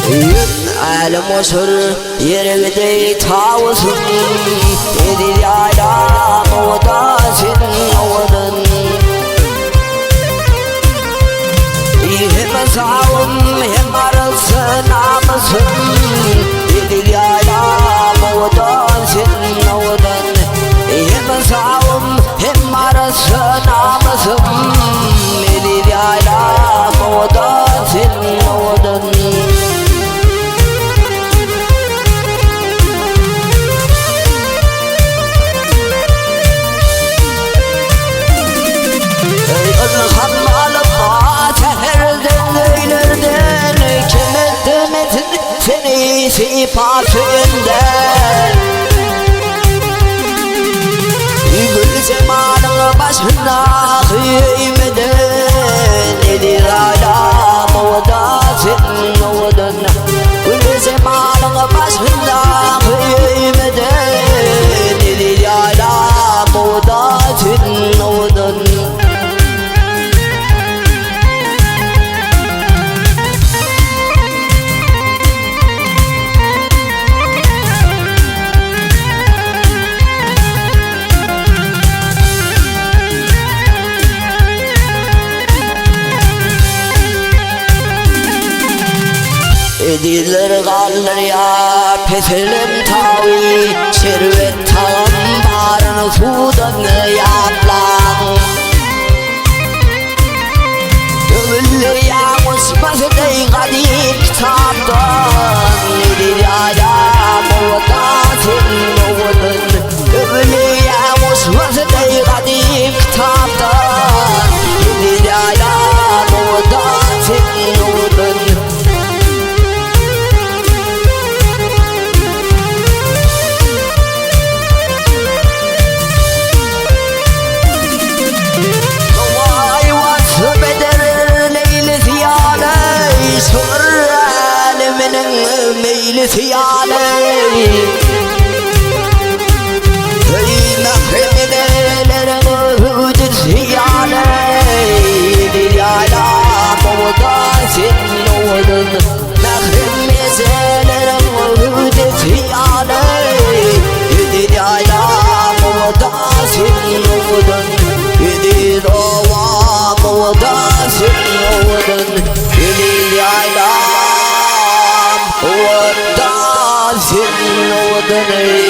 عالم وسر يرقدي تاوسم إذ يعلم وداس ودن يهم سعوم هم رسن عمسم إذ يعلم وداس ودن يهم سعوم هم رسن عمسم إذ يعلم وداس ودن seni sifatında gül zamanın başında kıyımeden edir ala mevdasın odan gül zamanın başında kıyımeden edir ala mevdasın odan Edilir kalır ya peselim tavi şervet tağım barın sudan yaplan Övüllü yağmış masıdayı kadim kitaptan Edir yağlam oğudasın oğudun Övüllü yağmış masıdayı kadim kitaptan Edir yağlam oğudasın oğudun ميل ثيالي هينا خمنا لرغود ثيالي ليالا موضاس النودن نخم يزال رغود ثيالي ليالا موضاس النودن يدي روا موضاس النودن ليالا وداس الودن